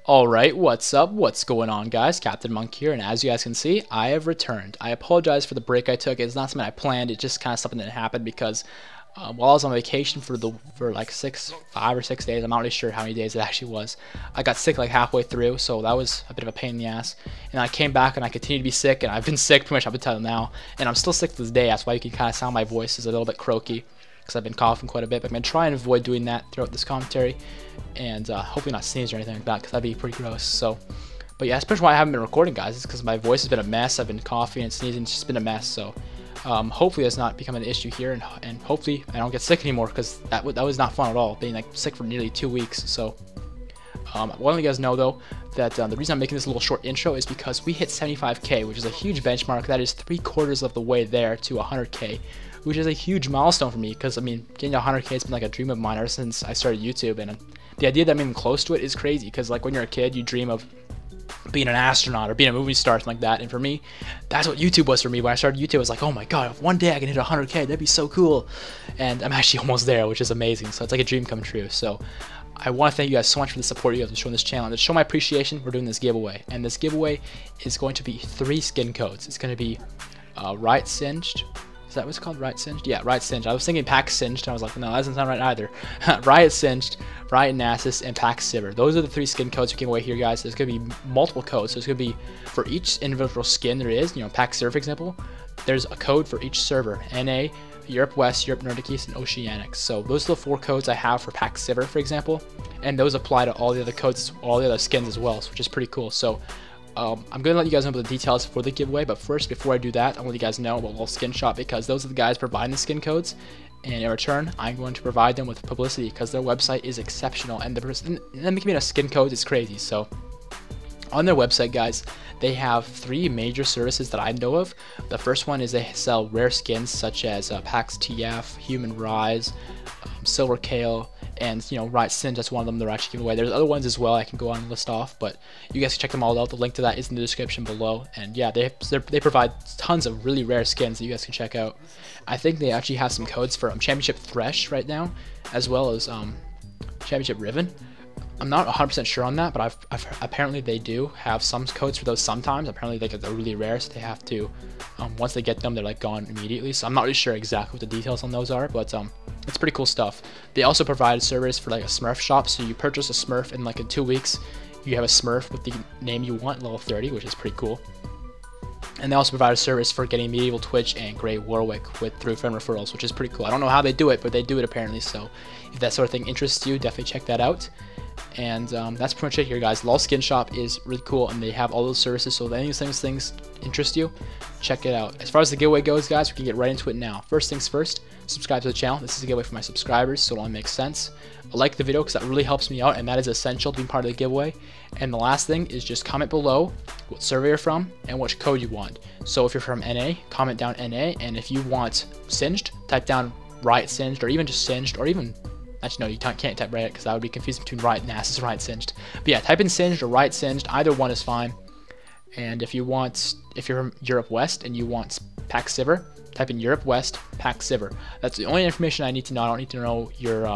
Alright, what's up? What's going on, guys? CaptainMonk here, and as you guys can see, I have returned. I apologize for the break I took. It's not something I planned. It's just kind of something that happened because while I was on vacation for like 5 or 6 days, I'm not really sure how many days it actually was, I got sick like halfway through, so that was a bit of a pain in the ass. And I came back and I continued to be sick, and I've been sick pretty much up until now, and I'm still sick to this day. That's why you can kind of sound my voice is a little bit croaky, because I've been coughing quite a bit, but I'm going to try and avoid doing that throughout this commentary, and hopefully not sneeze or anything like that, because that'd be pretty gross. So, but yeah, that's pretty much why I haven't been recording, guys. It's because my voice has been a mess. I've been coughing and sneezing. It's just been a mess. So hopefully that's not becoming an issue here, and hopefully I don't get sick anymore, because that was not fun at all, being like sick for nearly 2 weeks. So I want you guys know though that the reason I'm making this little short intro is because we hit 75k, which is a huge benchmark. That is 3/4 of the way there to 100k, which is a huge milestone for me, because I mean, getting to 100k has been like a dream of mine ever since I started YouTube, and the idea that I'm even close to it is crazy, because like when you're a kid, you dream of being an astronaut or being a movie star, something like that. And for me, that's what YouTube was for me. When I started YouTube, I was like, oh my god, if one day I can hit 100k, that'd be so cool. And I'm actually almost there, which is amazing. So it's like a dream come true. So I want to thank you guys so much for the support you guys have shown this channel. And to show my appreciation, we're doing this giveaway. And this giveaway is going to be 3 skin codes. It's going to be Riot Singed. Is that what it's called? Riot Singed? Yeah, Riot Singed. I was thinking Pack Singed, and I was like, no, that doesn't sound right either. Riot Singed, Riot Nasus, and Pack Sivir. Those are the 3 skin codes we can away here, guys. There's going to be multiple codes. So there's going to be, for each individual skin there is, Pack Sivir, for example, there's a code for each server. NA, Europe West, Europe Nordic East, and Oceanics. So those are the 4 codes I have for Pack Sivir, for example. And those apply to all the other codes, all the other skins as well, which is pretty cool. So I'm going to let you guys know about the details for the giveaway, but first, before I do that, I want you guys to know about Little Skin Shop, because those are the guys providing the skin codes, and in return, I'm going to provide them with publicity, because their website is exceptional, and them making a skin codes is crazy. So on their website, guys, they have 3 major services that I know of. The first one is they sell rare skins such as Pax TF, Human Rise, Silver Kale, and Riot Singed. That's one of them they're actually giving away. There's other ones as well I can go on and list off, but you guys can check them all out. The link to that is in the description below. And yeah, they provide tons of really rare skins that you guys can check out. I think they actually have some codes for Championship Thresh right now, as well as Championship Riven. I'm not 100% sure on that, but apparently they do have some codes for those sometimes. Apparently they're really rare, so they have to, once they get them, they're like gone immediately. So I'm not really sure exactly what the details on those are, but it's pretty cool stuff. They also provide a service for like a Smurf shop, so you purchase a Smurf, and like in 2 weeks, you have a Smurf with the name you want, level 30, which is pretty cool. And they also provide a service for getting Medieval Twitch and Grey Warwick through friend referrals, which is pretty cool. I don't know how they do it, but they do it apparently. So if that sort of thing interests you, definitely check that out. And that's pretty much it here, guys. Lol Skin Shop is really cool, and they have all those services. So if any of those things interest you, check it out. As far as the giveaway goes, guys, we can get right into it now. First things first, subscribe to the channel. This is a giveaway for my subscribers, so it only makes sense. Like the video, because that really helps me out, and that is essential to being part of the giveaway. And the last thing is just comment below what server you're from and which code you want. So if you're from NA, comment down NA, and if you want Singed, type down Riot Singed, or even just Singed, or even, actually no, you can't type Riot, because that would be confusing between Riot Nasus and Riot Singed. But yeah, type in Singed or Riot Singed, either one is fine. And if you're from Europe West and you want Pack Sivir, type in Europe West, Pack Sivir. That's the only information I need to know. I don't need to know your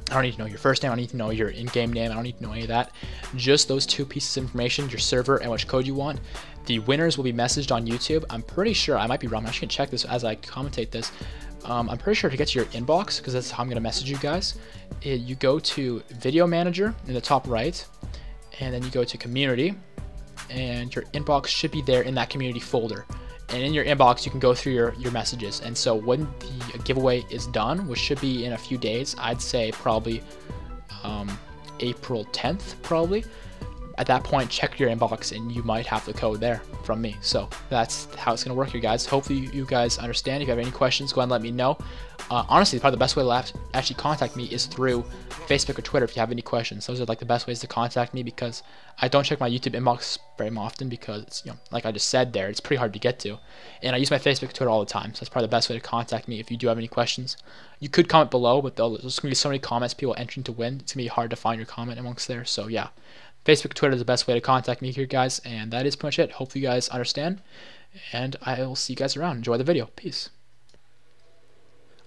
I don't need to know your first name, I don't need to know your in-game name, I don't need to know any of that. Just those 2 pieces of information, your server and which code you want. The winners will be messaged on YouTube. I'm pretty sure, I might be wrong, I'm actually gonna check this as I commentate this. I'm pretty sure to get to your inbox, because that's how I'm gonna message you guys. You go to Video Manager in the top right, and then you go to Community, and your inbox should be there in that community folder. And in your inbox, you can go through your messages. And so when the giveaway is done, which should be in a few days, I'd say probably April 10th, probably. At that point, check your inbox, and you might have the code there from me. So that's how it's going to work here, guys. Hopefully you guys understand. If you have any questions, go ahead and let me know. Honestly, probably the best way to actually contact me is through Facebook or Twitter if you have any questions. Those are like the best ways to contact me, because I don't check my YouTube inbox very often, because it's, like I just said there, it's pretty hard to get to. And I use my Facebook and Twitter all the time, so that's probably the best way to contact me if you do have any questions. You could comment below, but there's going to be so many comments, people entering to win, it's going to be hard to find your comment amongst there. So yeah, Facebook, Twitter is the best way to contact me here, guys, and that is pretty much it. Hopefully you guys understand, and I will see you guys around. Enjoy the video. Peace.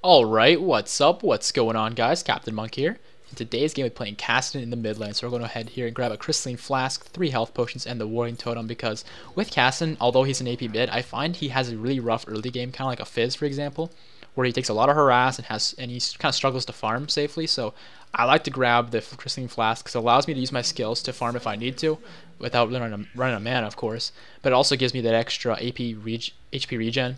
Alright, what's up? What's going on, guys? CaptainMonk here. In today's game, we're playing Kassadin in the mid lane, so we're going to go ahead here and grab a Crystalline Flask, 3 health potions, and the Warring Totem, because with Kassadin, although he's an AP mid, I find he has a really rough early game, kind of like a Fizz, for example, where he takes a lot of harass and he kind of struggles to farm safely. So I like to grab the Crystalline Flask because it allows me to use my skills to farm if I need to, without running a mana, of course. But it also gives me that extra HP regen.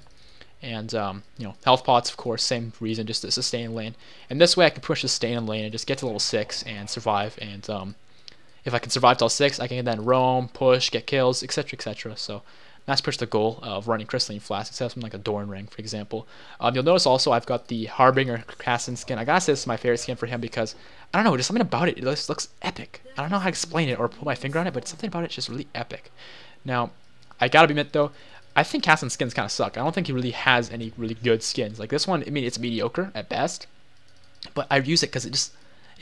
And, you know, health pots, of course, same reason, just to sustain lane. And this way I can push sustain in lane and just get to level 6 and survive. And if I can survive till 6, I can then roam, push, get kills, etc., etc. So that's pretty much the goal of running Crystalline Flask, instead of something like a Dorn Ring, for example. You'll notice also I've got the Harbinger Kassadin skin. I gotta say this is my favorite skin for him because, I don't know, just something about it, it just looks epic. I don't know how to explain it or put my finger on it, but something about it's just really epic. Now, I gotta admit though, I think Kassadin skins kind of suck. I don't think he really has any really good skins. Like this one, I mean, it's mediocre at best, but I use it because it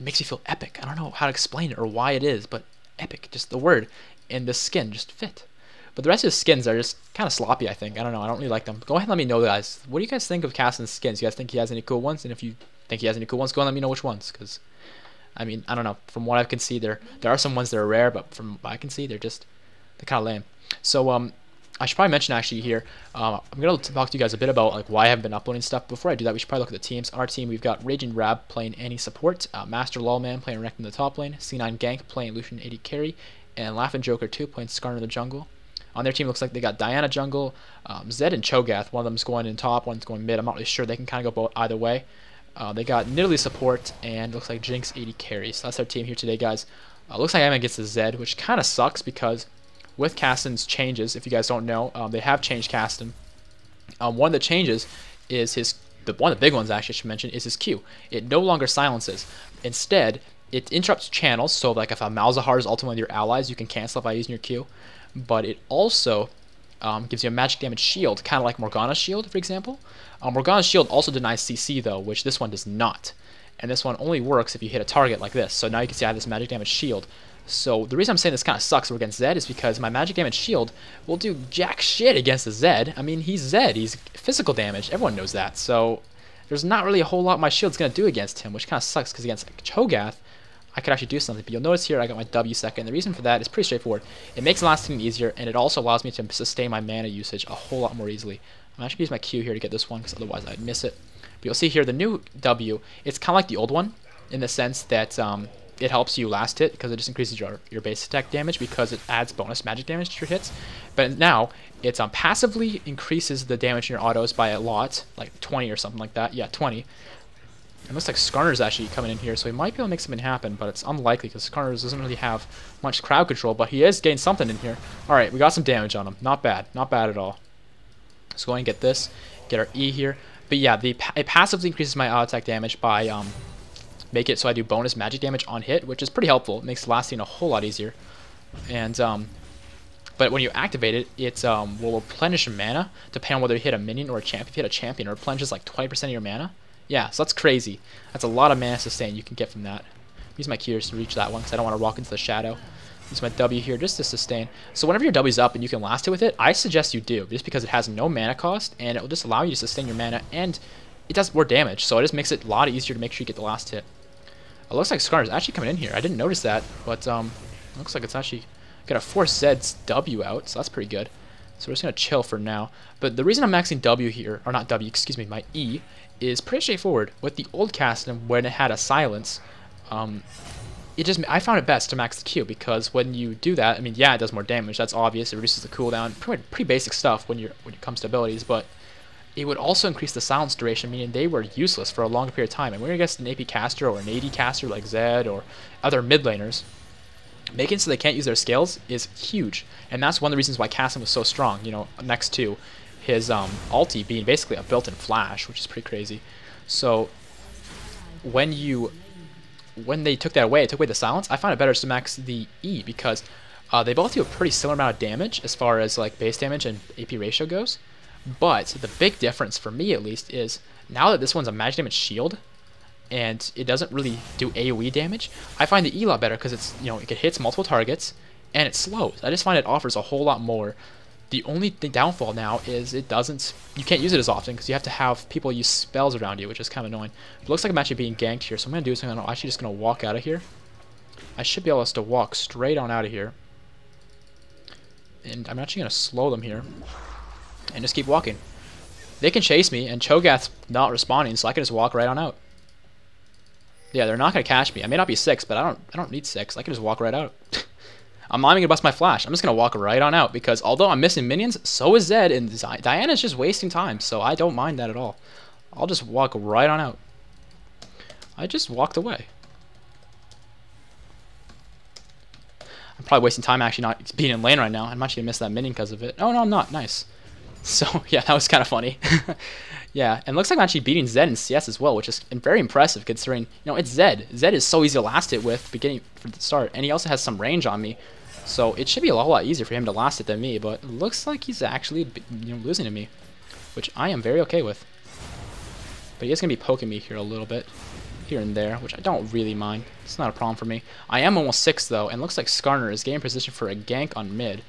makes me feel epic. I don't know how to explain it or why it is, but epic, just the word, and the skin just fit. But the rest of the skins are just kind of sloppy, I think. I don't know, I don't really like them. Go ahead and let me know, guys. What do you guys think of Kassadin's skins? You guys think he has any cool ones? And if you think he has any cool ones, go and let me know which ones, because, I mean, I don't know. From what I can see, there are some ones that are rare, but from what I can see, they're kind of lame. So, I should probably mention actually here, I'm going to talk to you guys a bit about like why I haven't been uploading stuff. Before I do that, we should probably look at the teams. On our team, we've got Raging Rab playing Annie support, Master Lawman playing Rekt in the top lane, C9 Gank playing Lucian 80 carry, and Laughin' Joker 2 playing Skarner in the jungle. On their team, looks like they got Diana jungle, Zed and Cho'Gath. One of them's going in top, one's going mid. I'm not really sure. They can kind of go both either way. They got Nidalee support, and looks like Jinx 80 carry. So that's our team here today, guys. Looks like I'm against the Zed, which kind of sucks because with Kassadin's changes, if you guys don't know, they have changed Kassadin. One of the changes is one of the big ones actually I should mention is his Q. It no longer silences. Instead, it interrupts channels, so like if a Malzahar is ultimately with your allies, you can cancel it by using your Q. But it also gives you a magic damage shield, kind of like Morgana's shield, for example. Morgana's shield also denies CC though, which this one does not. And this one only works if you hit a target like this. So now you can see I have this magic damage shield. So the reason I'm saying this kind of sucks against Zed is because my magic damage shield will do jack shit against the Zed. I mean, he's Zed. He's physical damage. Everyone knows that. So there's not really a whole lot my shield's going to do against him, which kind of sucks because against Cho'Gath, I could actually do something. But you'll notice here I got my W second. The reason for that is pretty straightforward. It makes the last team easier, and it also allows me to sustain my mana usage a whole lot more easily. I'm actually going to use my Q here to get this one because otherwise I'd miss it. But you'll see here the new W, it's kind of like the old one in the sense that it helps you last hit because it just increases your base attack damage because it adds bonus magic damage to your hits. But now it passively increases the damage in your autos by a lot, like 20 or something like that. Yeah, 20. It looks like Skarner's actually coming in here, so he might be able to make something happen, but it's unlikely because Skarner doesn't really have much crowd control, but he is getting something in here. Alright, we got some damage on him. Not bad. Not bad at all. Let's go ahead and get this. Get our E here. But yeah, it passively increases my auto attack damage by make it so I do bonus magic damage on hit, which is pretty helpful. It makes lasting a whole lot easier. And but when you activate it, it will replenish your mana depending on whether you hit a minion or a champion. If you hit a champion, it replenishes like 20% of your mana. Yeah, so that's crazy. That's a lot of mana sustain you can get from that. Use my Qs to reach that one because I don't want to walk into the shadow. Use my W here just to sustain. So whenever your W's up and you can last it with it, I suggest you do, just because it has no mana cost and it will just allow you to sustain your mana and it does more damage. So it just makes it a lot easier to make sure you get the last hit. It looks like Skarner's actually coming in here. I didn't notice that, but looks like it's actually gonna force Zed's W out, so that's pretty good. So we're just gonna chill for now. But the reason I'm maxing W here, or not W, excuse me, my E, is pretty straightforward. With the old Kassadin, when it had a silence, I found it best to max the Q because when you do that, I mean, yeah, it does more damage. That's obvious. It reduces the cooldown. Pretty basic stuff when it comes to abilities, but it would also increase the silence duration, meaning they were useless for a longer period of time. And when you're against an AP caster or an AD caster like Zed or other mid laners, making so they can't use their skills is huge. And that's one of the reasons why Kassadin was so strong, you know, next to his ulti being basically a built-in flash, which is pretty crazy. So when they took that away, it took away the silence, I found it better to max the E because they both do a pretty similar amount of damage as far as like base damage and AP ratio goes. But the big difference for me at least is now that this one's a magic damage shield and it doesn't really do AoE damage, I find the E a lot better because it's, you know, it hits multiple targets and it slows. I just find it offers a whole lot more The only downfall now is you can't use it as often because you have to have people use spells around you, which is kind of annoying. It looks like I'm actually being ganked here, so I'm going to do is I'm actually just going to walk out of here. I should be able to walk straight on out of here. And I'm actually going to slow them here and just keep walking. They can chase me, and Cho'Gath's not responding, so I can just walk right on out. Yeah, they're not going to catch me. I may not be 6, but I don't need 6. I can just walk right out. I'm not even going to bust my flash. I'm just going to walk right on out because although I'm missing minions, so is Zed, and Diana's just wasting time, so I don't mind that at all. I'll just walk right on out. I just walked away. I'm probably wasting time actually not being in lane right now. I'm actually going to miss that minion because of it. Oh, no, I'm not. Nice. So, yeah, that was kind of funny. Yeah, and looks like I'm actually beating Zed in CS as well, which is very impressive considering, it's Zed. Zed is so easy to last it with beginning from the start, and he also has some range on me. So it should be a lot easier for him to last it than me, but it looks like he's actually losing to me, which I am very okay with. But he is going to be poking me here a little bit, here and there, which I don't really mind. It's not a problem for me. I am almost 6 though, and looks like Skarner is getting position for a gank on mid,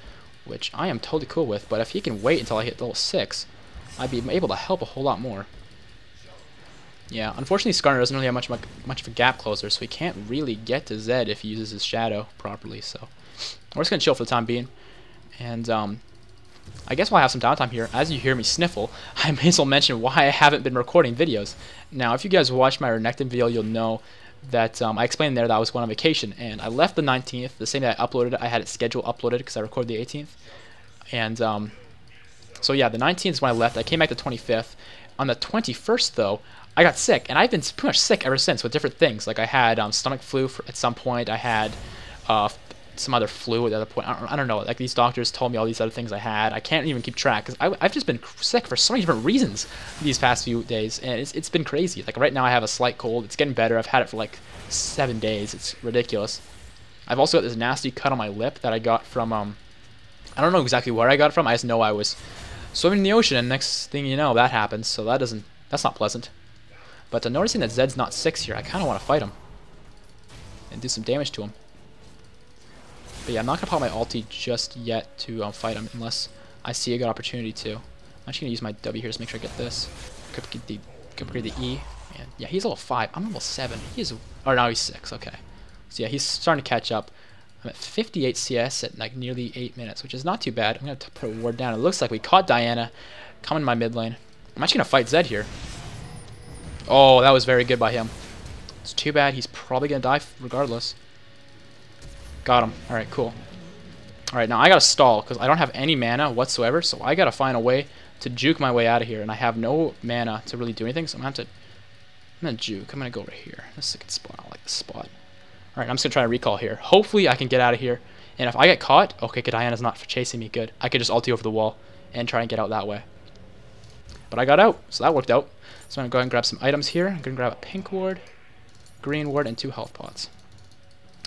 which I am totally cool with, but if he can wait until I hit level 6, I'd be able to help a whole lot more. Yeah, unfortunately Skarner doesn't really have much of a gap closer, so he can't really get to Zed if he uses his shadow properly, so we're just going to chill for the time being. And I guess while I have some downtime here, as you hear me sniffle, I may as well mention why I haven't been recording videos. Now, if you guys watched my Renekton video, you'll know that I explained there that I was going on vacation, and I left the 19th, the same day I uploaded it. I had it scheduled uploaded because I recorded the 18th. And so yeah, the 19th is when I left. I came back the 25th. On the 21st, though, I got sick, and I've been pretty much sick ever since with different things. Like I had stomach flu at some point. I had some other flu at the other point. I don't know. Like these doctors told me all these other things I had. I can't even keep track because I've just been sick for so many different reasons these past few days, and it's been crazy. Like right now I have a slight cold. It's getting better. I've had it for like 7 days. It's ridiculous. I've also got this nasty cut on my lip that I got from I don't know exactly where I got it from. I just know I was swimming in the ocean, and next thing you know, that happens. So that's not pleasant. But noticing that Zed's not 6 here, I kind of want to fight him and do some damage to him. But yeah, I'm not going to pop my ulti just yet to fight him unless I see a good opportunity to. I'm actually going to use my W here to make sure I get this. Upgrade the E. And yeah, he's level 5. I'm level 7. Or now he's 6. Okay. So yeah, he's starting to catch up. I'm at 58 CS at like nearly 8 minutes, which is not too bad. I'm going to put a ward down. It looks like we caught Diana coming in my mid lane. I'm actually going to fight Zed here. Oh, that was very good by him. It's too bad. He's probably going to die regardless. Got him. Alright, cool. Alright, now I got to stall because I don't have any mana whatsoever, so I got to find a way to juke my way out of here, and I have no mana to really do anything, so I'm going to juke. I'm going to go over here. This is a good spot. I like this spot. Alright, I'm just going to try to recall here. Hopefully I can get out of here, and if I get caught, okay, Diana's not chasing me. Good. I could just ulti over the wall and try and get out that way. But I got out, so that worked out. So I'm going to go ahead and grab some items here. I'm going to grab a pink ward, green ward, and 2 health pots.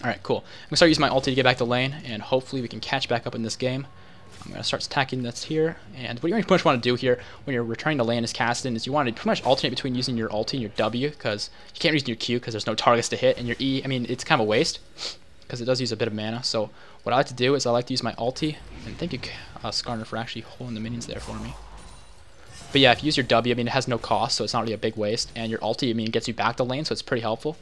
Alright, cool. I'm going to start using my ulti to get back to lane, and hopefully we can catch back up in this game. I'm going to start attacking this here, and what you pretty much want to do here when you're returning to lane as Kassadin is you want to pretty much alternate between using your ulti and your W, because you can't use your Q because there's no targets to hit, and your E, I mean, it's kind of a waste, because it does use a bit of mana. So what I like to do is I like to use my ulti, and thank you, Skarner, for actually holding the minions there for me. But yeah, if you use your W, I mean, it has no cost, so it's not really a big waste, and your ulti, I mean, it gets you back to lane, so it's pretty helpful.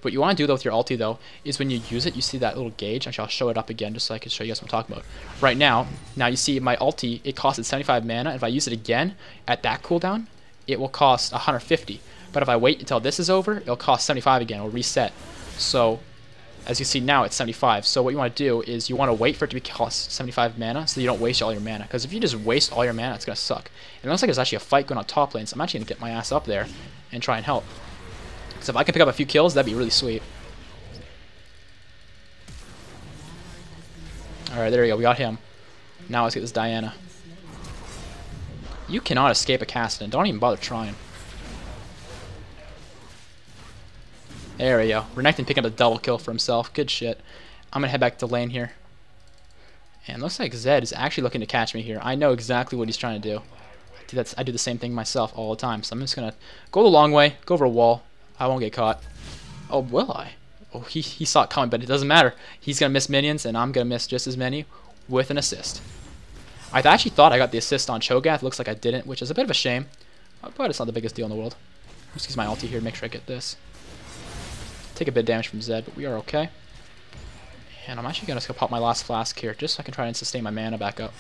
What you want to do though with your ulti though is when you use it, you see that little gauge. Actually, I'll show it up again just so I can show you guys what I'm talking about. Right now you see my ulti, it costed 75 mana. And if I use it again at that cooldown, it will cost 150. But if I wait until this is over, it'll cost 75 again. It'll reset. So as you see now, it's 75. So what you want to do is you want to wait for it to cost 75 mana so you don't waste all your mana. Because if you just waste all your mana, it's going to suck. And it looks like there's actually a fight going on top lane, so I'm actually going to get my ass up there and try and help. So if I can pick up a few kills, that'd be really sweet. Alright, there we go. We got him. Now let's get this Diana. You cannot escape a Kassadin. Don't even bother trying. There we go. Renekton picking up a double kill for himself. Good shit. I'm going to head back to lane here. And looks like Zed is actually looking to catch me here. I know exactly what he's trying to do. I do the same thing myself all the time. So I'm just going to go the long way, go over a wall. I won't get caught. Oh, will I? Oh, he saw it coming, but it doesn't matter. He's going to miss minions, and I'm going to miss just as many with an assist. I actually thought I got the assist on Cho'Gath. Looks like I didn't, which is a bit of a shame. But it's not the biggest deal in the world. Just use my ulti here to make sure I get this. Take a bit of damage from Zed, but we are okay. And I'm actually going to pop my last flask here, just so I can try and sustain my mana back up.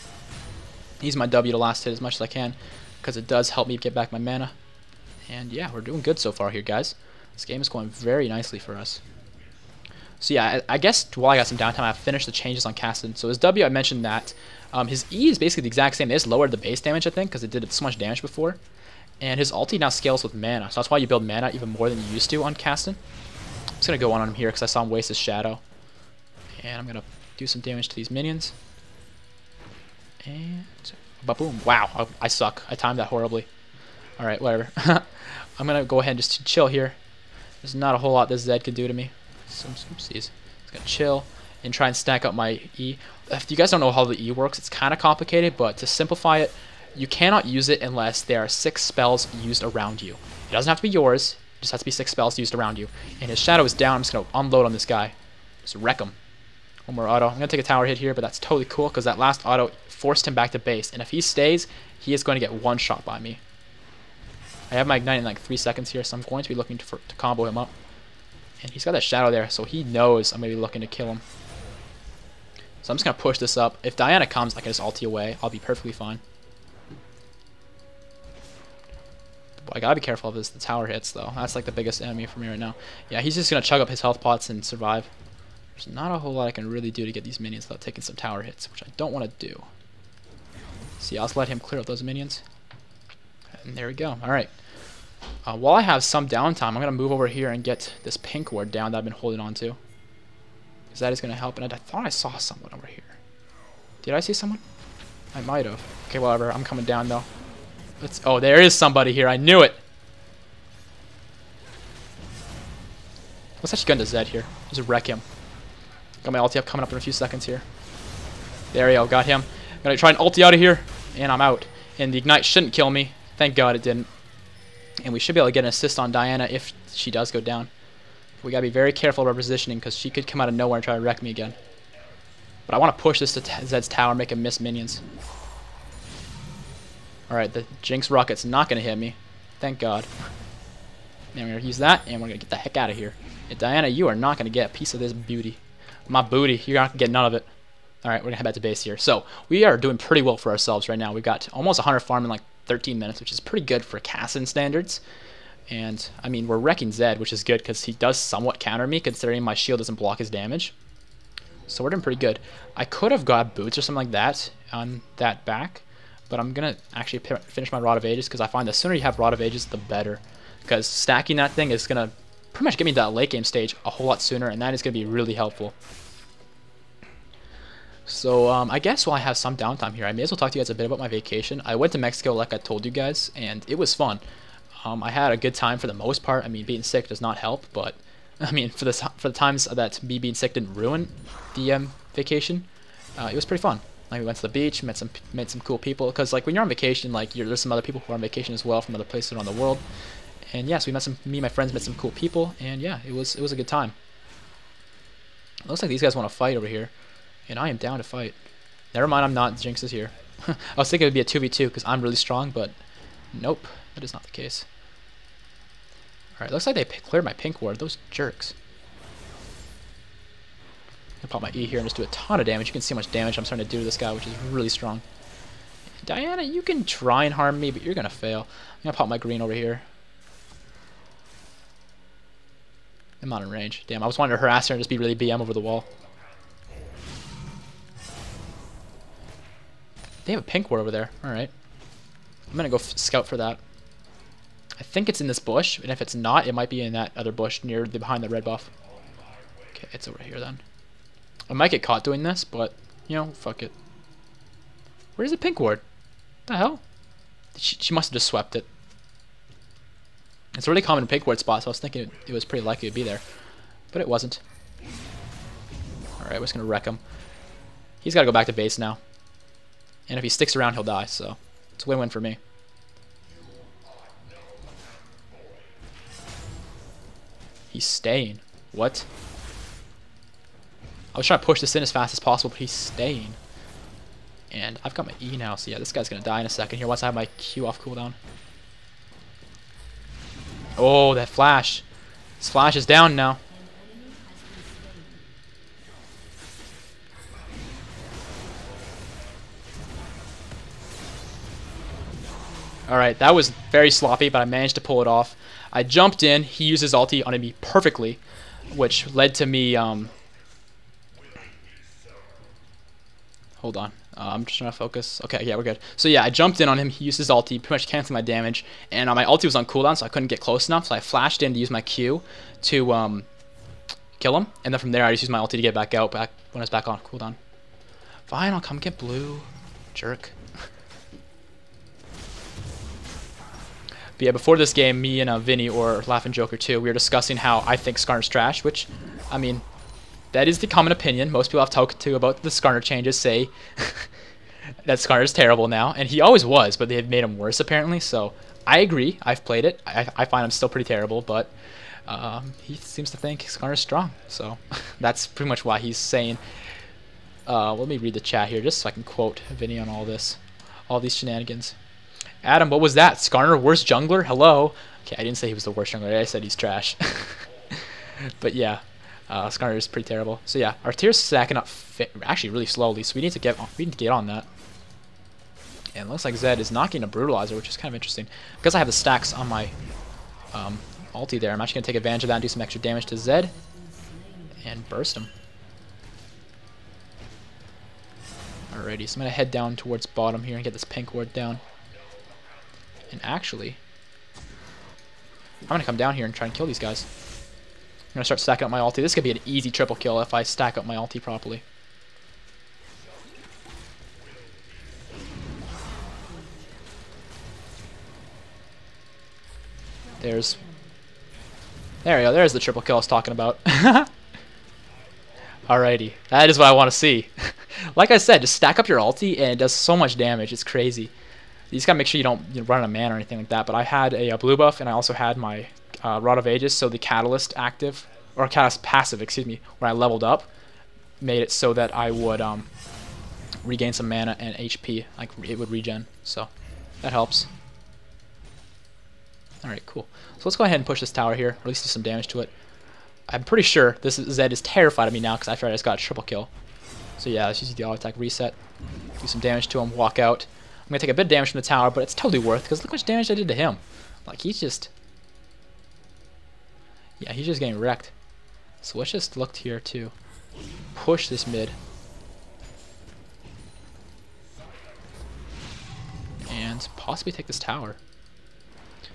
Use my W to last hit as much as I can, because it does help me get back my mana. And yeah, we're doing good so far here, guys. This game is going very nicely for us. So yeah, I guess while I got some downtime, I've finished the changes on Kassadin. So his W, I mentioned that. His E is basically the exact same. They just lowered the base damage, I think, because it did so much damage before. And his ulti now scales with mana, so that's why you build mana even more than you used to on Kassadin. I'm just going to go on him here because I saw him waste his shadow. And I'm going to do some damage to these minions. And ba-boom. Wow, I suck. I timed that horribly. Alright, whatever. I'm going to go ahead and just chill here. There's not a whole lot this Zed can do to me. Some oopsies. Just going to chill and try and stack up my E. If you guys don't know how the E works, it's kind of complicated, but to simplify it, you cannot use it unless there are 6 spells used around you. It doesn't have to be yours, it just has to be 6 spells used around you. And his shadow is down. I'm just going to unload on this guy. Just wreck him. One more auto. I'm going to take a tower hit here, but that's totally cool because that last auto forced him back to base. And if he stays, he is going to get one shot by me. I have my ignite in like 3 seconds here, so I'm going to be looking to combo him up. And he's got that shadow there, so he knows I'm going to be looking to kill him. So I'm just going to push this up. If Diana comes, I can just ulti away. I'll be perfectly fine. But I gotta be careful of this. The tower hits, though. That's like the biggest enemy for me right now. Yeah, he's just going to chug up his health pots and survive. There's not a whole lot I can really do to get these minions without taking some tower hits, which I don't want to do. See, I'll just let him clear up those minions. And there we go. Alright. While I have some downtime, I'm going to move over here and get this pink ward down that I've been holding on to. Because that is going to help. And I thought I saw someone over here. Did I see someone? I might have. Okay, whatever. I'm coming down, though. Oh, there is somebody here. I knew it. Let's actually gun to Zed here. Just wreck him. Got my ulti up coming up in a few seconds here. There we go. Got him. I'm going to try and ulti out of here. And I'm out. And the ignite shouldn't kill me. Thank God it didn't. And we should be able to get an assist on Diana if she does go down. We gotta be very careful of our positioning because she could come out of nowhere and try to wreck me again. But I want to push this to Zed's tower and make him miss minions. Alright, the Jinx rocket's not gonna hit me. Thank God. Then we're gonna use that and we're gonna get the heck out of here. And Diana, you are not gonna get a piece of this beauty. My booty, you're not gonna get none of it. Alright, we're gonna head back to base here. So we are doing pretty well for ourselves right now. We've got almost 100 farm in like 13 minutes, which is pretty good for Kassadin standards. And, I mean, we're wrecking Zed, which is good because he does somewhat counter me, considering my shield doesn't block his damage. So we're doing pretty good. I could have got boots or something like that on that back, but I'm going to actually finish my Rod of Ages because I find the sooner you have Rod of Ages, the better. Because stacking that thing is going to pretty much get me to that late game stage a whole lot sooner, and that is going to be really helpful. So, I guess while I have some downtime here, I may as well talk to you guys a bit about my vacation. I went to Mexico like I told you guys, and it was fun. I had a good time for the most part. I mean, being sick does not help, but I mean, for the times that me being sick didn't ruin the vacation, it was pretty fun. Like we went to the beach, met some cool people. Because like when you're on vacation, like there's some other people who are on vacation as well from other places around the world. And yes, me and my friends met some cool people, and yeah, it was a good time. It looks like these guys want to fight over here, and I am down to fight. Never mind, I'm not. Jinx is here. I was thinking it would be a 2v2 because I'm really strong, but nope, that is not the case. Alright, looks like they cleared my pink ward. Those jerks. I'm gonna pop my E here and just do a ton of damage. You can see how much damage I'm starting to do to this guy, which is really strong. Diana, you can try and harm me, but you're gonna fail. I'm gonna pop my green over here. I'm not in range. Damn, I was wanting to harass her and just be really BM over the wall. They have a pink ward over there. Alright. I'm gonna go scout for that. I think it's in this bush, and if it's not, it might be in that other bush behind the red buff. Okay, it's over here then. I might get caught doing this, but, you know, fuck it. Where's the pink ward? What the hell? She must have just swept it. It's a really common pink ward spot, so I was thinking it was pretty likely to be there. But it wasn't. Alright, we're just going to wreck him. He's got to go back to base now. And if he sticks around, he'll die, so it's a win-win for me. He's staying. What? I was trying to push this in as fast as possible, but he's staying. And I've got my E now, so yeah, this guy's gonna die in a second here once I have my Q off cooldown. Oh, that flash. This flash is down now. Alright, that was very sloppy, but I managed to pull it off. I jumped in, he used his ulti on me perfectly, which led to me, hold on. I'm just trying to focus. Okay, yeah, we're good. So yeah, I jumped in on him, he used his ulti, pretty much canceling my damage, and my ulti was on cooldown, so I couldn't get close enough, so I flashed in to use my Q to kill him, and then from there I just used my ulti to get back out when I was back on cooldown. Fine, I'll come get blue. Jerk. But yeah, before this game, me and Vinny, or Laughing Joker too, we were discussing how I think Skarner's trash, which, I mean, that is the common opinion. Most people I've talked to about the Skarner changes say that Skarner's terrible now, and he always was, but they've made him worse apparently, so I agree. I've played it. I find him still pretty terrible, but he seems to think Skarner's strong, so that's pretty much why he's saying... let me read the chat here, just so I can quote Vinny on all these shenanigans. Adam, what was that? Skarner, worst jungler? Hello? Okay, I didn't say he was the worst jungler. I said he's trash. But yeah, Skarner is pretty terrible. So yeah, our tier's stacking up actually really slowly, so we need to get on that. And it looks like Zed is not getting a Brutalizer, which is kind of interesting. Because I have the stacks on my ulti there, I'm actually going to take advantage of that and do some extra damage to Zed. And burst him. Alrighty, so I'm going to head down towards bottom here and get this pink ward down. And actually, I'm going to come down here and try and kill these guys. I'm going to start stacking up my ulti. This could be an easy triple kill if I stack up my ulti properly. There we go. There's the triple kill I was talking about. Alrighty, that is what I want to see. Like I said, just stack up your ulti and it does so much damage. It's crazy. You just gotta make sure you don't run out of mana or anything like that. But I had a blue buff, and I also had my Rod of Ages, so the Catalyst active, or Catalyst passive, excuse me, when I leveled up, made it so that I would regain some mana and HP, like it would regen. So that helps. All right, cool. So let's go ahead and push this tower here, or at least do some damage to it. I'm pretty sure Zed is terrified of me now because after I just got a triple kill. So yeah, let's use the auto attack reset, do some damage to him, walk out. I'm going to take a bit of damage from the tower, but it's totally worth, because look how much damage I did to him. Like, he's just... yeah, he's just getting wrecked. So let's just look here to push this mid. And possibly take this tower.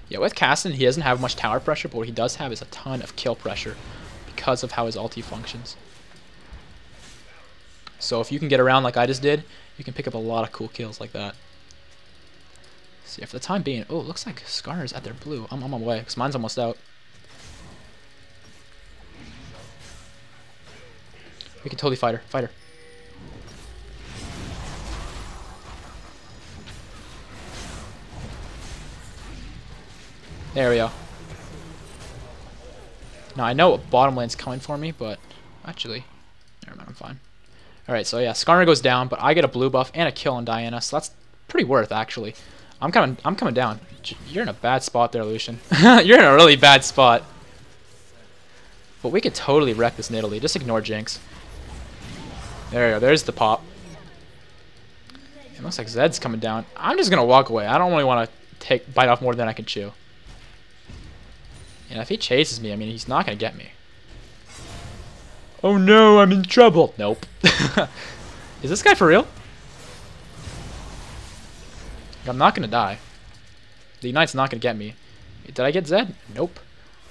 Yeah, with Kassadin, he doesn't have much tower pressure, but what he does have is a ton of kill pressure because of how his ulti functions. So if you can get around like I just did, you can pick up a lot of cool kills like that. So yeah, for the time being, oh, it looks like Skarner's at their blue. I'm on my way, because mine's almost out. We can totally fight her. Fight her. There we go. Now I know bottom lane's coming for me, but actually, never mind, I'm fine. Alright, so yeah, Skarner goes down, but I get a blue buff and a kill on Diana, so that's pretty worth, actually. I'm coming down. You're in a bad spot there, Lucian. You're in a really bad spot. But we could totally wreck this Nidalee. Just ignore Jinx. There you go. There's the pop. It looks like Zed's coming down. I'm just going to walk away. I don't really want to bite off more than I can chew. And if he chases me, I mean, he's not going to get me. Oh no, I'm in trouble. Nope. Is this guy for real? I'm not going to die. The Ignite's not going to get me. Did I get Zed? Nope.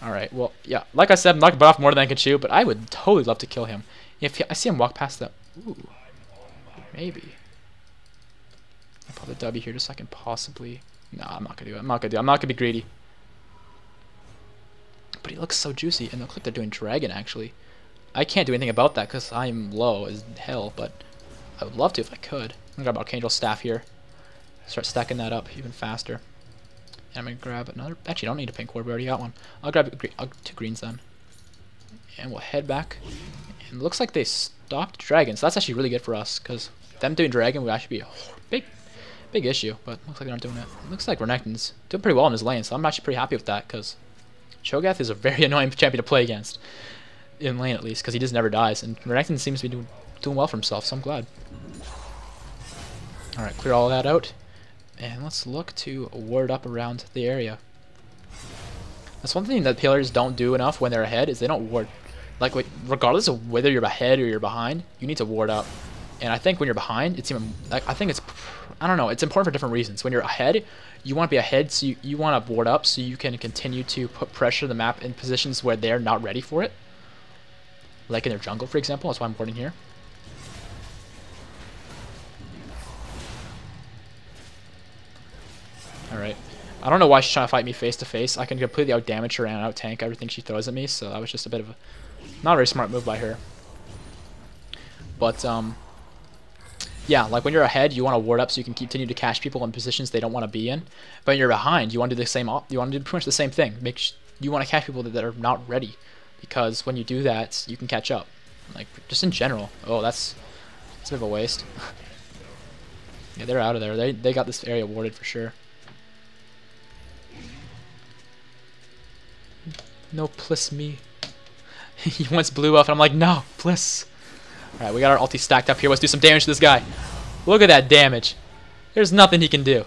Alright, well, yeah. Like I said, I'm not going to bite off more than I can chew, but I would totally love to kill him. If I see him walk past that... ooh. Maybe. I'll put the W here just so I can possibly... nah, I'm not going to do it. I'm not going to do it. I'm not going to be greedy. But he looks so juicy, and it looks like they're doing Dragon, actually. I can't do anything about that because I'm low as hell, but I would love to if I could. I'm going to grab Archangel's Staff here. Start stacking that up even faster. And I'm going to grab another... actually, I don't need a pink ward. We already got one. I'll grab two greens then. And we'll head back. And it looks like they stopped dragons. So that's actually really good for us, because them doing Dragon would actually be a big issue, but looks like they're not doing it. It looks like Renekton's doing pretty well in his lane, so I'm actually pretty happy with that, because Cho'Gath is a very annoying champion to play against, in lane at least, because he just never dies, and Renekton seems to be doing well for himself, so I'm glad. Alright, clear all that out, and let's look to ward up around the area. That's one thing that players don't do enough when they're ahead, is they don't ward. Like, regardless of whether you're ahead or you're behind, you need to ward up. And I think when you're behind, it's even, like, I think it's, I don't know, it's important for different reasons. When you're ahead, you want to be ahead, so you want to ward up so you can continue to put pressure on the map in positions where they're not ready for it. Like in their jungle, for example. That's why I'm warding here. Alright. I don't know why she's trying to fight me face to face. I can completely outdamage her and out-tank everything she throws at me, so that was just a bit of a not a very smart move by her. But, yeah, like when you're ahead, you want to ward up so you can continue to catch people in positions they don't want to be in. But when you're behind, you want to do the same. You want to do pretty much the same thing. You want to catch people that are not ready, because when you do that, you can catch up. Like just in general. Oh, that's a bit of a waste. Yeah, they're out of there. They got this area warded for sure. No, plus me. He wants blue buff, and I'm like, no, plus. Alright, we got our ulti stacked up here. Let's do some damage to this guy. Look at that damage. There's nothing he can do.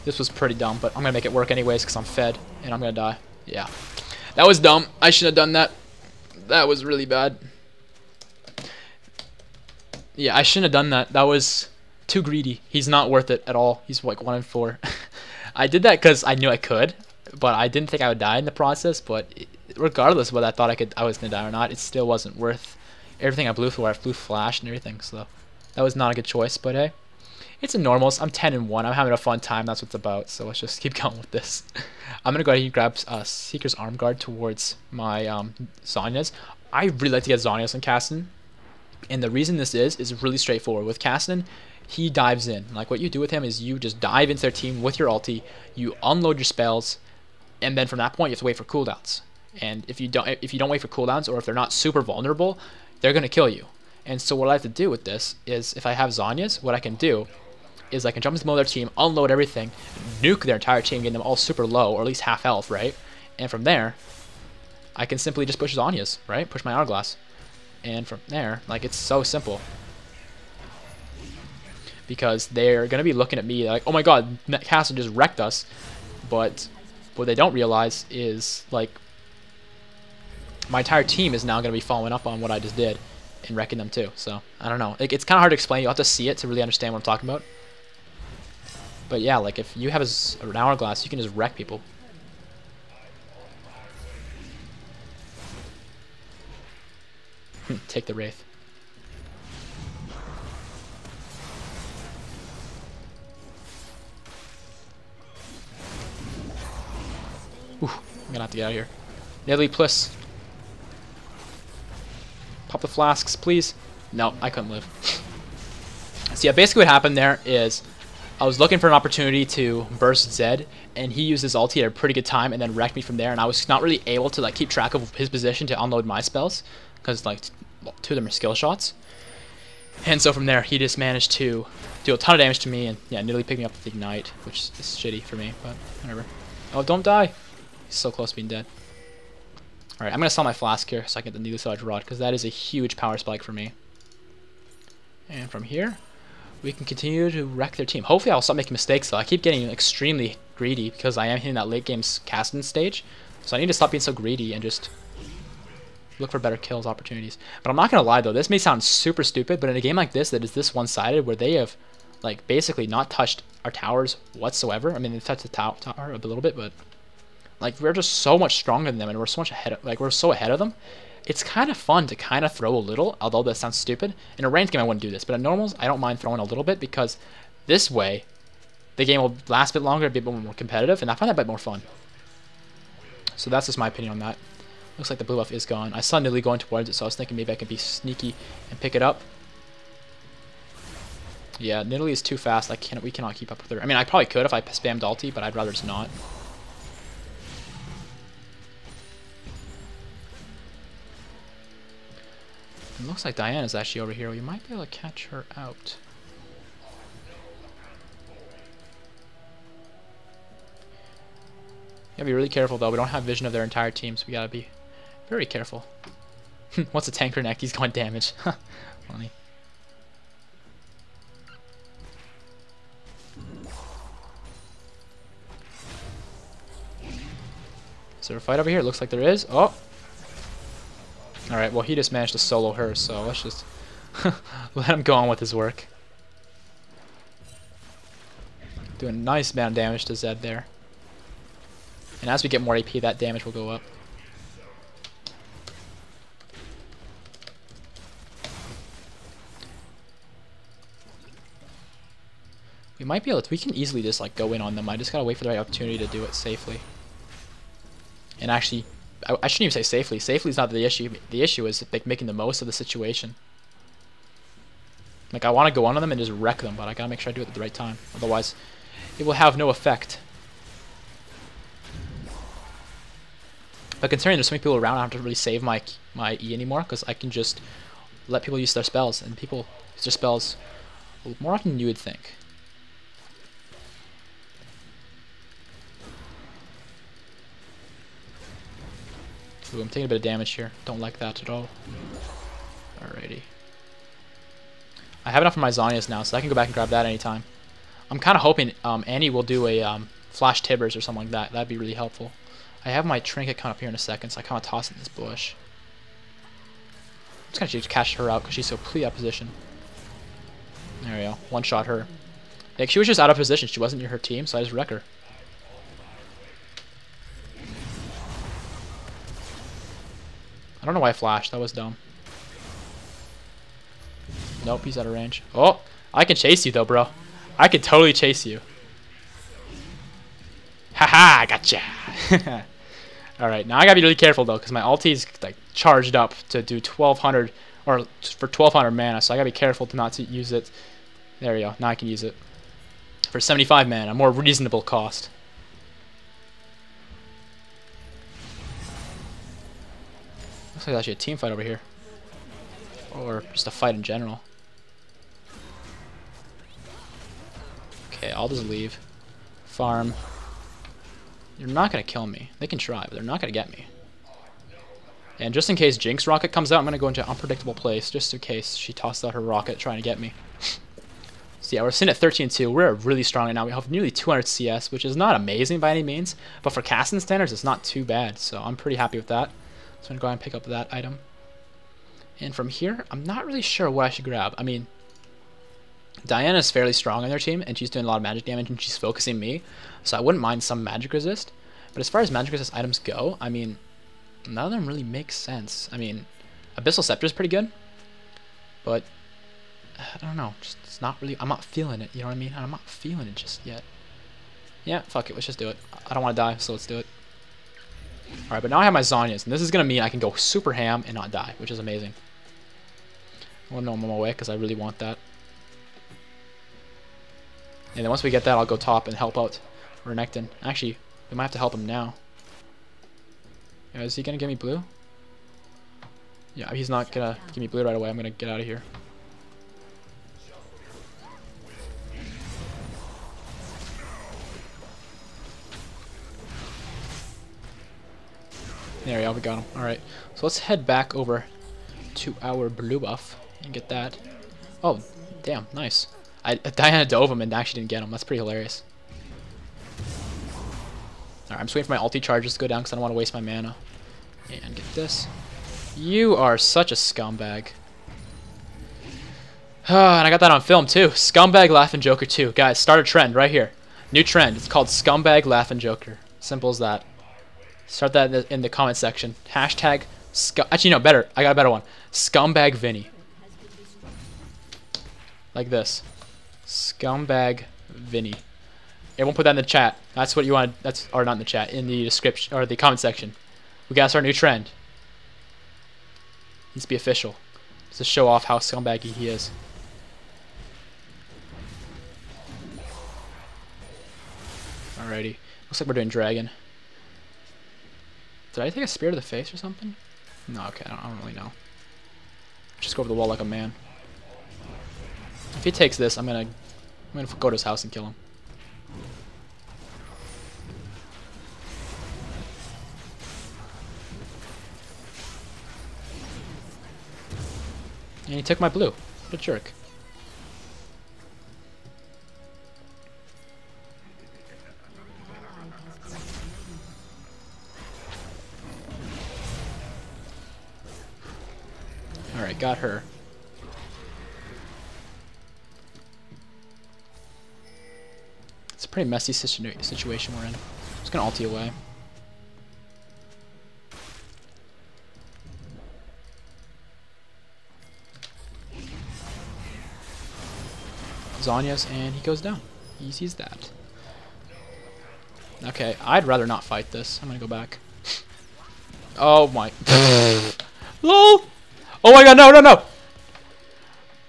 This was pretty dumb, but I'm going to make it work anyways because I'm fed, and I'm going to die. Yeah. That was dumb. I shouldn't have done that. That was really bad. Yeah, I shouldn't have done that. That was too greedy. He's not worth it at all. He's like 1 in 4. I did that because I knew I could, but I didn't think I would die in the process, but regardless of whether I thought I was going to die or not, it still wasn't worth everything I blew for. I blew flash and everything, so that was not a good choice, but hey, it's a normals. I'm 10-1. I'm having a fun time. That's what it's about, so let's just keep going with this. I'm going to go ahead and grab Seeker's Arm Guard towards my Zhonya's. I really like to get Zhonya's and Kassadin, and the reason this is really straightforward. With Kassadin, he dives in. Like what you do with him is you just dive into their team with your ulti, you unload your spells, and then from that point you have to wait for cooldowns. And if you don't wait for cooldowns, or if they're not super vulnerable, they're gonna kill you. And so what I have to do with this is, if I have Zhonya's, what I can do is I can jump into the middle of their team, unload everything, nuke their entire team, get them all super low, or at least half health, right? And from there, I can simply just push Zhonya's, right? Push my Hourglass. And from there, like, it's so simple. Because they're gonna be looking at me like, oh my god, Kassadin just wrecked us. But what they don't realize is, like, my entire team is now going to be following up on what I just did and wrecking them too. So, I don't know. It's kind of hard to explain. You'll have to see it to really understand what I'm talking about. But yeah, like if you have an Hourglass, you can just wreck people. Take the Wraith. Ooh, I'm going to have to get out of here. Nearly plus. Pop the flasks, please. No, I couldn't live. So yeah, basically what happened there is I was looking for an opportunity to burst Zed, and he used his ulti at a pretty good time and then wrecked me from there, and I was not really able to like keep track of his position to unload my spells, because like 2 of them are skill shots. And so from there, he just managed to do a ton of damage to me, and yeah, nearly picked me up with Ignite, which is shitty for me, but whatever. Oh, don't die. He's so close to being dead. Alright, I'm going to sell my flask here so I can get the Needle Charge Rod, because that is a huge power spike for me. And from here, we can continue to wreck their team. Hopefully I'll stop making mistakes though. I keep getting extremely greedy because I am hitting that late game Kassadin stage. So I need to stop being so greedy and just look for better kills opportunities. But I'm not going to lie though, this may sound super stupid, but in a game like this that is this one-sided, where they have like basically not touched our towers whatsoever. I mean, they've touched the tower a little bit, but like we're just so much stronger than them, and we're so much ahead of, like we're so ahead of them. It's kind of fun to kind of throw a little, although that sounds stupid. In a ranked game I wouldn't do this, but in normals I don't mind throwing a little bit, because this way the game will last a bit longer, be a bit more competitive, and I find that a bit more fun. So that's just my opinion on that. Looks like the blue buff is gone. I saw Nilly going towards it, so I was thinking maybe I could be sneaky and pick it up. Yeah, Nidalee is too fast. We cannot keep up with her. I mean, I probably could if I spammed ulti, but I'd rather just not. It looks like Diana's actually over here. We might be able to catch her out. Gotta be really careful though. We don't have vision of their entire team, so we gotta be very careful. Once a tanker neck, he's going damage. Funny. Is there a fight over here? It looks like there is. Oh! Alright, well he just managed to solo her, so let's just let him go on with his work. Doing a nice amount of damage to Zed there. And as we get more AP, that damage will go up. We might be able to, we can easily just like go in on them. I just gotta wait for the right opportunity to do it safely. And actually, I shouldn't even say safely. Safely is not the issue. The issue is like making the most of the situation. Like I want to go on them and just wreck them, but I gotta make sure I do it at the right time. Otherwise, it will have no effect. But considering there's so many people around, I don't have to really save my E anymore because I can just let people use their spells, and people use their spells more often than you would think. Ooh, I'm taking a bit of damage here. Don't like that at all. Alrighty. I have enough of my Zhonya's now, so I can go back and grab that anytime. I'm kind of hoping Annie will do a Flash Tibbers or something like that. That'd be really helpful. I have my trinket coming up here in a second, so I kind of toss it in this bush. I'm just going to catch her out because she's so completely out of position. There we go. One shot her. Like, she was just out of position. She wasn't near her team, so I just wreck her. I don't know why I flashed. That was dumb. Nope, he's out of range. Oh, I can chase you though, bro. I can totally chase you. Haha, gotcha. Alright, now I gotta be really careful though, because my ulti's like charged up to do 1200 or for 1200 mana, so I gotta be careful to not use it. There we go, now I can use it. For 75 mana, a more reasonable cost. Looks like there's actually a team fight over here. Or just a fight in general. Okay, I'll just leave. Farm. You're not going to kill me. They can try, but they're not going to get me. And just in case Jinx rocket comes out, I'm going to go into an unpredictable place, just in case she tosses out her rocket trying to get me. So yeah, we're sitting at 13-2. We're really strong right now. We have nearly 200 CS, which is not amazing by any means, but for Kassadin standards, it's not too bad. So I'm pretty happy with that. So I'm going to go ahead and pick up that item. And from here, I'm not really sure what I should grab. I mean, Diana's fairly strong on their team, and she's doing a lot of magic damage, and she's focusing me, so I wouldn't mind some magic resist. But as far as magic resist items go, I mean, none of them really make sense. I mean, Abyssal Scepter is pretty good, but I don't know, just it's not really, I'm not feeling it, you know what I mean? I'm not feeling it just yet. Yeah, fuck it, let's just do it. I don't want to die, so let's do it. Alright, but now I have my Zhonya's, and this is going to mean I can go super ham and not die, which is amazing. I want to know I'm on my way, because I really want that. And then once we get that, I'll go top and help out Renekton. Actually, we might have to help him now. Yeah, is he going to give me blue? Yeah, he's not going to give me blue right away. I'm going to get out of here. There we go, we got him. Alright, so let's head back over to our blue buff and get that. Oh, damn, nice. Diana dove him and actually didn't get him. That's pretty hilarious. Alright, I'm just waiting for my ulti charges to go down because I don't want to waste my mana. And get this. You are such a scumbag. And I got that on film too. Scumbag Laughing Joker 2. Guys, start a trend right here. New trend. It's called Scumbag Laughing Joker. Simple as that. Start that in the comment section. Hashtag actually no, better. I got a better one. Scumbag Vinny. Like this. Scumbag Vinny. Everyone put that in the chat. That's what you want. That's or not in the chat. In the description or the comment section. We gotta start a new trend. Needs to be official. Just to show off how scumbaggy he is. Alrighty. Looks like we're doing dragon. Did I take a spear to the face or something? No, okay, I don't really know. Just go over the wall like a man. If he takes this, I'm gonna go to his house and kill him. And he took my blue. What a jerk. Alright, got her. It's a pretty messy situation we're in. Just gonna ulti away. Zanya's, and he goes down. He sees that. Okay, I'd rather not fight this. I'm gonna go back. Oh my. LOL! Oh my god, no, no, no!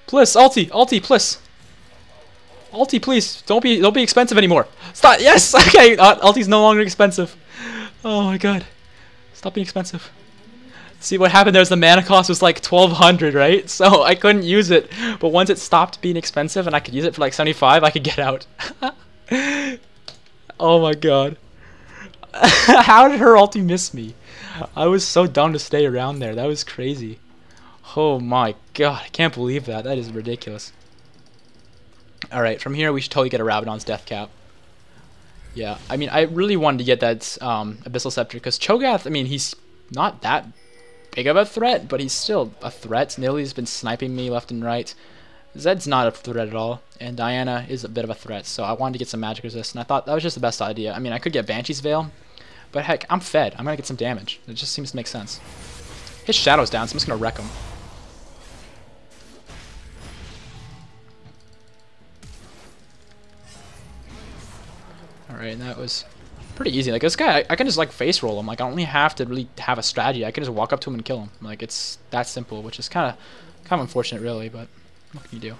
Please, ulti, please. Ulti, please. Don't be expensive anymore. Stop. Yes. Okay, ulti's no longer expensive. Oh my god. Stop being expensive. See what happened there is the mana cost was like 1200, right? So I couldn't use it. But once it stopped being expensive and I could use it for like 75, I could get out. Oh my god. How did her ulti miss me? I was so dumb to stay around there. That was crazy. Oh my god, I can't believe that. That is ridiculous. Alright, from here we should totally get a Rabadon's Death Cap. Yeah, I mean, I really wanted to get that Abyssal Scepter, because Cho'Gath, I mean, he's not that big of a threat, but he's still a threat. Nilly's been sniping me left and right. Zed's not a threat at all, and Diana is a bit of a threat, so I wanted to get some magic resist, and I thought that was just the best idea. I mean, I could get Banshee's Veil, but heck, I'm fed. I'm going to get some damage. It just seems to make sense. His Shadow's down, so I'm just going to wreck him. Alright, and that was pretty easy. Like, this guy, I can just, like, face roll him. Like, I don't really have to really have a strategy. I can just walk up to him and kill him. Like, it's that simple, which is kind of unfortunate, really, but what can you do?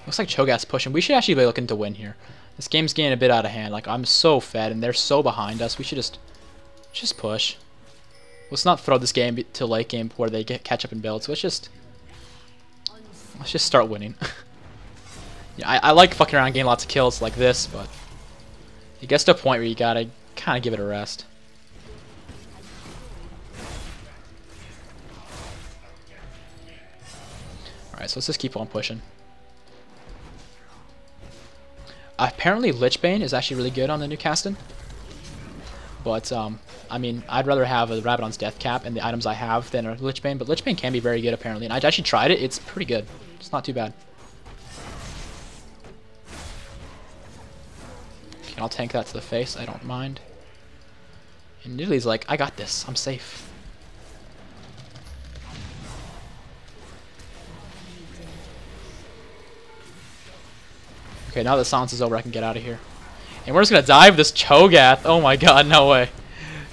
Looks like Cho'Gath's pushing. We should actually be looking to win here. This game's getting a bit out of hand. Like, I'm so fed, and they're so behind us. We should just push. Let's not throw this game to late game where they catch up and build. So let's just start winning. Yeah, I like fucking around, getting lots of kills like this, but it gets to a point where you gotta kind of give it a rest. Alright, so let's just keep on pushing. Apparently Lichbane is actually really good on the new Kassadin. But, I mean, I'd rather have a Rabadon's Death Cap and the items I have than a Lichbane, but Lichbane can be very good apparently, and I actually tried it. It's pretty good. It's not too bad. Okay, I'll tank that to the face. I don't mind. And Nidalee like, I got this. I'm safe. Okay, now that silence is over, I can get out of here. And we're just gonna dive this Cho'Gath. Oh my god, no way.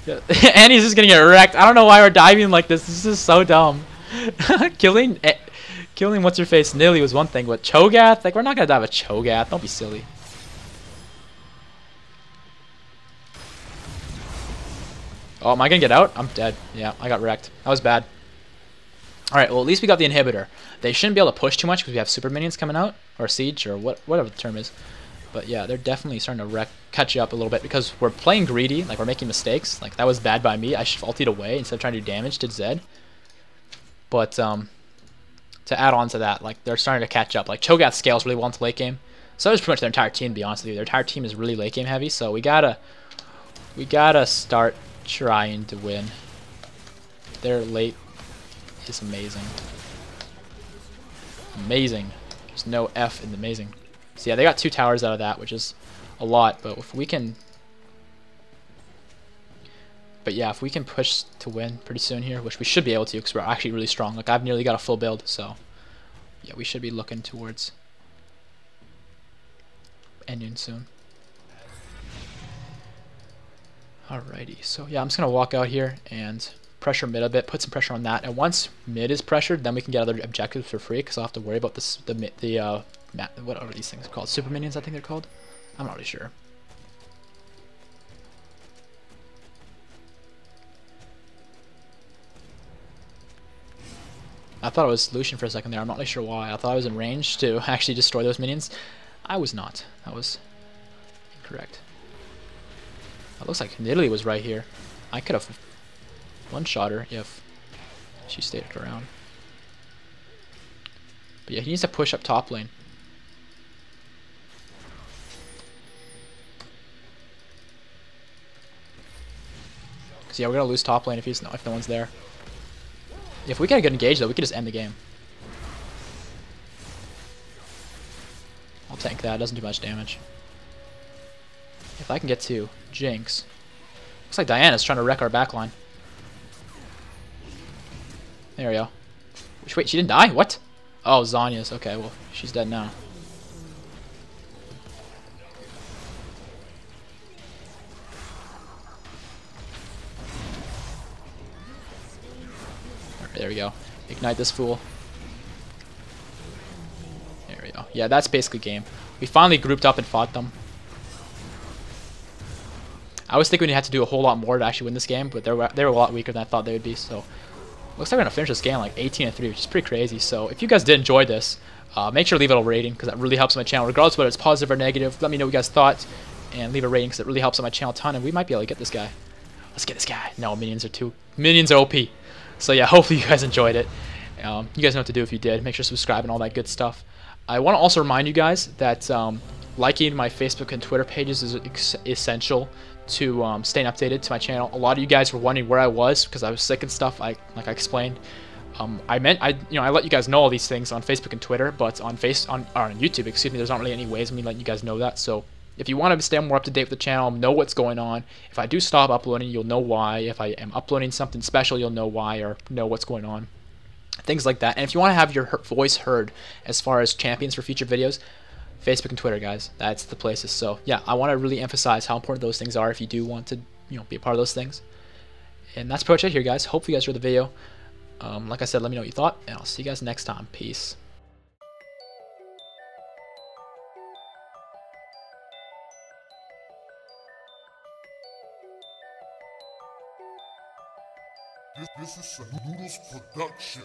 And he's just gonna get wrecked. I don't know why we're diving like this. This is so dumb. Killing what's her face Nidalee was one thing, but Cho'Gath, like, we're not gonna dive a Cho'Gath. Don't be silly. Oh, am I gonna get out? I'm dead. Yeah, I got wrecked. That was bad. Alright, well, at least we got the inhibitor. They shouldn't be able to push too much because we have super minions coming out, or siege, or whatever the term is. But yeah, they're definitely starting to catch you up a little bit because we're playing greedy, like we're making mistakes. Like, that was bad by me. I should have ultied away instead of trying to do damage to Zed. But to add on to that, like, they're starting to catch up. Like, Cho'Gath scales really well into late game. So does pretty much their entire team, to be honest with you. Their entire team is really late game heavy, so we gotta start trying to win. Their late is amazing. Amazing. There's no F in amazing. So yeah, they got 2 towers out of that, which is a lot, but if we can... But yeah, if we can push to win pretty soon here, which we should be able to because we're actually really strong. Like, I've nearly got a full build, so yeah, we should be looking towards ending soon. Alrighty, so yeah, I'm just going to walk out here and pressure mid a bit, put some pressure on that, and once mid is pressured, then we can get other objectives for free, because I'll have to worry about this, what are these things called? Super minions, I think they're called? I'm not really sure. I thought it was Lucian for a second there. I'm not really sure why. I thought I was in range to actually destroy those minions. I was not. That was incorrect. It looks like Nidalee was right here. I could have one-shot her if she stayed around. But yeah, he needs to push up top lane. Cause yeah, we're gonna lose top lane if no one's there. If we get a good engage though, we could just end the game. I'll tank that. It doesn't do much damage. If I can get to Jinx. Looks like Diana's trying to wreck our backline. There we go. Wait, she didn't die? What? Oh, Zanya's. Okay, well, she's dead now. Alright, there we go. Ignite this fool. There we go. Yeah, that's basically game. We finally grouped up and fought them. I was thinking we had to do a whole lot more to actually win this game, but they were a lot weaker than I thought they would be, so... Looks like we're going to finish this game like 18-3, which is pretty crazy. So if you guys did enjoy this, make sure to leave it a rating, because that really helps my channel. Regardless of whether it's positive or negative, let me know what you guys thought, and leave a rating, because it really helps out my channel a ton, and we might be able to get this guy. Let's get this guy. No, minions are OP. So yeah, hopefully you guys enjoyed it. You guys know what to do if you did. Make sure to subscribe and all that good stuff. I want to also remind you guys that liking my Facebook and Twitter pages is essential to staying updated to my channel. A lot of you guys were wondering where I was because I was sick and stuff. Like I explained, I let you guys know all these things on Facebook and Twitter, but on YouTube, excuse me, there's not really any ways of me letting you guys know that. So if you want to stay more up to date with the channel, know what's going on. If I do stop uploading, you'll know why. If I am uploading something special, you'll know why or know what's going on. Things like that. And if you want to have your voice heard as far as champions for future videos, Facebook and Twitter, guys, that's the places. So yeah, I want to really emphasize how important those things are if you do want to, be a part of those things. And that's pretty much it here, guys. Hopefully you guys enjoyed the video. Like I said, let me know what you thought, and I'll see you guys next time. Peace. This is a Noodles production.